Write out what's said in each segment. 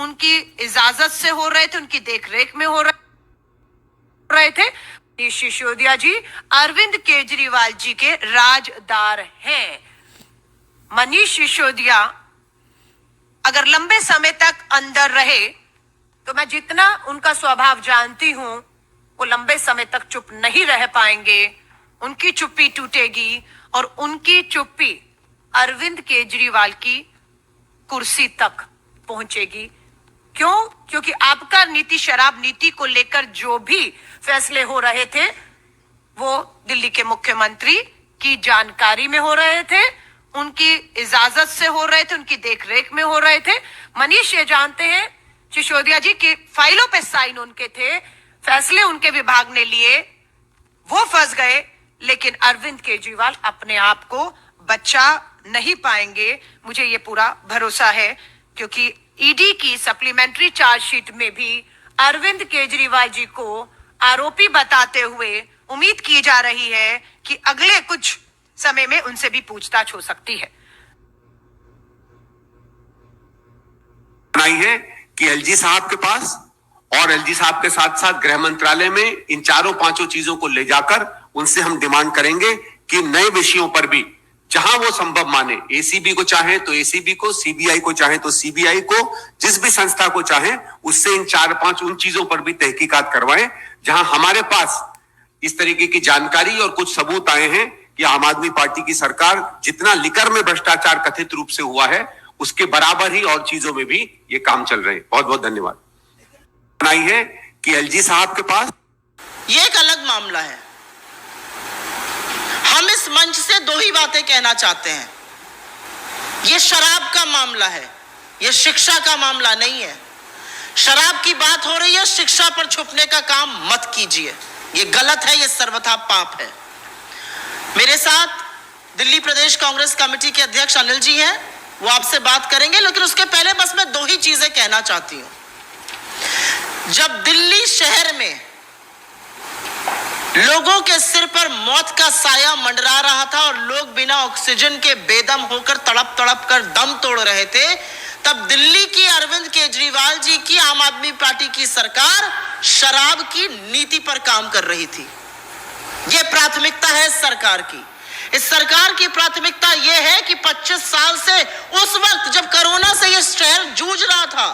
उनकी इजाजत से हो रहे थे, उनकी देखरेख में हो रहे थे। मनीष सिसोदिया जी अरविंद केजरीवाल जी के राजदार हैं। मनीष सिसोदिया अगर लंबे समय तक अंदर रहे तो मैं जितना उनका स्वभाव जानती हूं, वो लंबे समय तक चुप नहीं रह पाएंगे। उनकी चुप्पी टूटेगी और उनकी चुप्पी अरविंद केजरीवाल की कुर्सी तक पहुंचेगी। क्यों? क्योंकि आपका नीति शराब नीति को लेकर जो भी फैसले हो रहे थे वो दिल्ली के मुख्यमंत्री की जानकारी में हो रहे थे, उनकी इजाजत से हो रहे थे, उनकी देखरेख में हो रहे थे। मनीष ये जानते हैं सिसोदिया जी की फाइलों पे साइन उनके थे, फैसले उनके विभाग ने लिए, वो फंस गए, लेकिन अरविंद केजरीवाल अपने आप को बचा नहीं पाएंगे। मुझे ये पूरा भरोसा है, क्योंकि ईडी की सप्लीमेंट्री चार्जशीट में भी अरविंद केजरीवाल जी को आरोपी बताते हुए उम्मीद की जा रही है कि अगले कुछ समय में उनसे भी पूछताछ हो सकती है। है कि एलजी साहब के पास और एलजी साहब के साथ साथ गृह मंत्रालय में इन चारों पांचों चीजों को ले जाकर उनसे हम डिमांड करेंगे कि नए विषयों पर भी जहां वो संभव माने, एसीबी को चाहे तो एसीबी को, सीबीआई को चाहे तो सीबीआई को, जिस भी संस्था को चाहे उससे इन चार पांच उन चीजों पर भी तहकीकात करवाएं जहां हमारे पास इस तरीके की जानकारी और कुछ सबूत आए हैं कि आम आदमी पार्टी की सरकार जितना लिकर में भ्रष्टाचार कथित रूप से हुआ है उसके बराबर ही और चीजों में भी ये काम चल रहे हैं। बहुत बहुत धन्यवाद। बनाई है कि एलजी साहब के पास ये एक अलग मामला है। हम इस मंच से दो ही बातें कहना चाहते हैं। ये शराब का मामला है, ये शिक्षा का मामला नहीं है। शराब की बात हो रही है, शिक्षा पर छुपने का काम मत कीजिए, ये गलत है, ये सर्वथा पाप है। मेरे साथ दिल्ली प्रदेश कांग्रेस कमेटी के अध्यक्ष अनिल जी हैं, वो आपसे बात करेंगे, लेकिन उसके पहले बस मैं दो ही चीजें कहना चाहती हूं। जब दिल्ली शहर में लोगों के सिर पर मौत का साया मंडरा रहा था और लोग बिना ऑक्सीजन के बेदम होकर तड़प तड़प कर दम तोड़ रहे थे, तब दिल्ली की अरविंद केजरीवाल जी की आम आदमी पार्टी की सरकार शराब की नीति पर काम कर रही थी। यह प्राथमिकता है सरकार की। इस सरकार की प्राथमिकता यह है कि 25 साल से उस वक्त जब कोरोना से यह शहर जूझ रहा था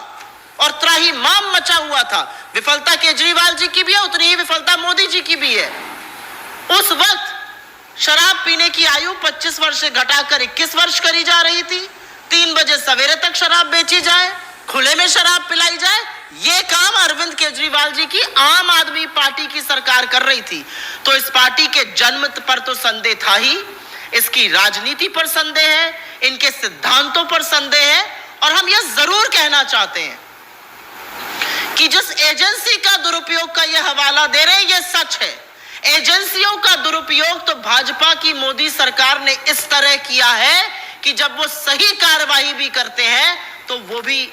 और त्राहिमाम मचा हुआ था, विफलता केजरीवाल जी की भी है, उतनी ही विफलता मोदी जी की भी है। उस वक्त शराब पीने की आयु 25 वर्ष से घटाकर 21 वर्ष करी जा रही थी। 3 बजे सवेरे तक शराब बेची जाए, खुले में शराब पिलाई जाए, यह काम अरविंद केजरीवाल जी की आम आदमी पार्टी की सरकार कर रही थी। तो इस पार्टी के जन्म पर तो संदेह था ही, इसकी राजनीति पर संदेह है, इनके सिद्धांतों पर संदेह है। और हम यह जरूर कहना चाहते हैं कि जिस एजेंसी का दुरुपयोग का यह हवाला दे रहे हैं, यह सच है। एजेंसियों का दुरुपयोग तो भाजपा की मोदी सरकार ने इस तरह किया है कि जब वो सही कार्रवाई भी करते हैं तो वो भी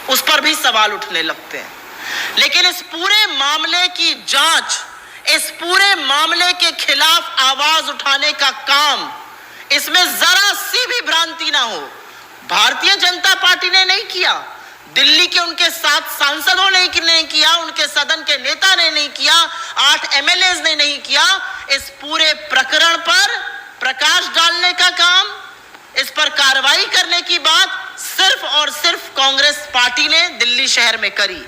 उस पर भी सवाल उठने लगते हैं। लेकिन इस पूरे मामले की जांच, इस पूरे मामले के खिलाफ आवाज उठाने का काम, इसमें जरा सी भी भ्रांति ना हो, भारतीय जनता पार्टी ने नहीं किया, दिल्ली के उनके 7 सांसदों ने नहीं किया, उनके सदन के नेता ने नहीं किया, 8 एमएलए ने नहीं किया। इस पूरे प्रकरण पर प्रकाश डालने का काम, इस पर कार्रवाई करने की बात सिर्फ और सिर्फ कांग्रेस पार्टी ने दिल्ली शहर में करी।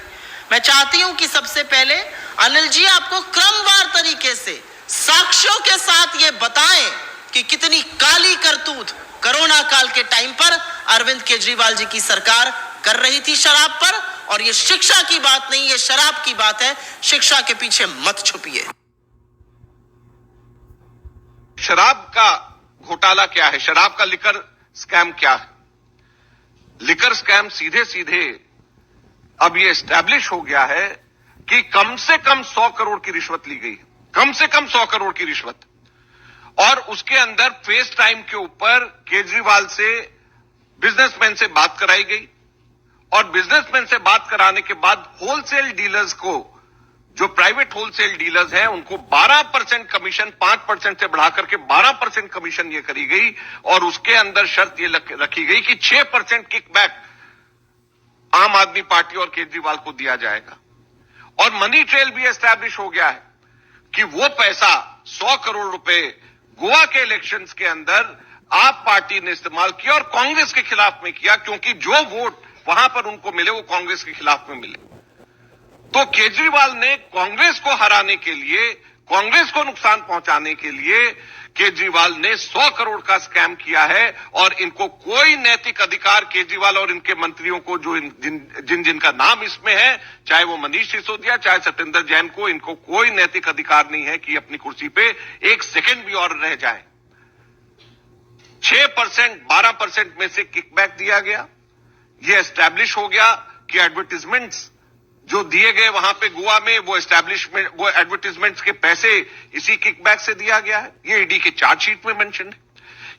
मैं चाहती हूं कि सबसे पहले अनिल जी आपको क्रमवार तरीके से साक्ष्यों के साथ ये बताएं कि कितनी काली करतूत कोरोना काल के टाइम पर अरविंद केजरीवाल जी की सरकार कर रही थी शराब पर। और ये शिक्षा की बात नहीं, ये शराब की बात है। शिक्षा के पीछे मत छुपिए। शराब का घोटाला क्या है, शराब का लिकर स्कैम क्या है? लिकर स्कैम सीधे सीधे अब ये एस्टैब्लिश हो गया है कि कम से कम 100 करोड़ की रिश्वत ली गई, कम से कम 100 करोड़ की रिश्वत। और उसके अंदर फेस टाइम के ऊपर केजरीवाल से बिजनेसमैन से बात कराई गई और बिजनेसमैन से बात कराने के बाद होलसेल डीलर्स को, जो प्राइवेट होलसेल डीलर्स हैं, उनको 12% कमीशन 5% से बढ़ाकर के 12% कमीशन ये करी गई। और उसके अंदर शर्त ये रखी गई कि 6% किकबैक आम आदमी पार्टी और केजरीवाल को दिया जाएगा। और मनी ट्रेल भी एस्टैब्लिश हो गया है कि वो पैसा 100 करोड़ रुपए गोवा के इलेक्शंस के अंदर आप पार्टी ने इस्तेमाल किया और कांग्रेस के खिलाफ में किया, क्योंकि जो वोट वहां पर उनको मिले वो कांग्रेस के खिलाफ में मिले। तो केजरीवाल ने कांग्रेस को हराने के लिए, कांग्रेस को नुकसान पहुंचाने के लिए केजरीवाल ने 100 करोड़ का स्कैम किया है। और इनको कोई नैतिक अधिकार, केजरीवाल और इनके मंत्रियों को, जो जिनका नाम इसमें है, चाहे वो मनीष सिसोदिया, चाहे सत्येंद्र जैन को, इनको कोई नैतिक अधिकार नहीं है कि अपनी कुर्सी पे एक सेकंड भी और रह जाए। 6%, 12% में से किकबैक दिया गया। यह एस्टैब्लिश हो गया कि एडवर्टाइजमेंट्स जो दिए गए वहां पे गोवा में, वो एडवर्टाइजमेंट्स के पैसे इसी किकबैक से दिया गया है। ये ईडी के चार्जशीट में मेंशन है।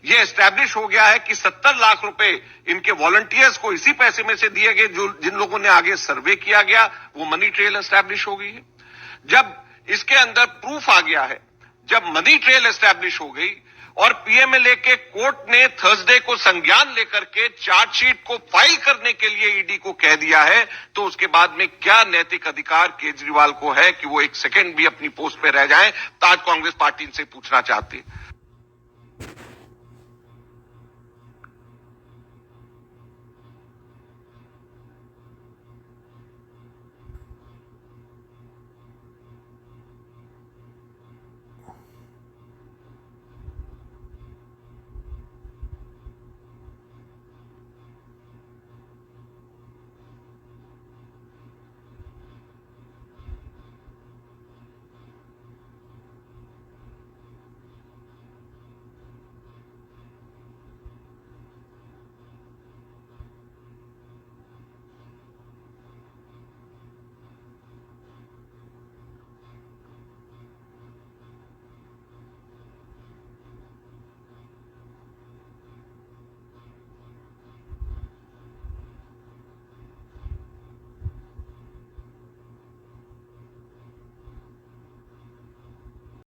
ये एस्टैब्लिश हो गया है कि 70 लाख रुपए इनके वॉलंटियर्स को इसी पैसे में से दिए गए, जो जिन लोगों ने आगे सर्वे किया गया, वो मनी ट्रेल एस्टैब्लिश हो गई है। जब इसके अंदर प्रूफ आ गया है, जब मनी ट्रेल एस्टैब्लिश हो गई और पीएमएलए के कोर्ट ने थर्सडे को संज्ञान लेकर के चार्जशीट को फाइल करने के लिए ईडी को कह दिया है, तो उसके बाद में क्या नैतिक अधिकार केजरीवाल को है कि वो एक सेकंड भी अपनी पोस्ट पे रह जाएं? तो आज कांग्रेस पार्टी इनसे पूछना चाहती है।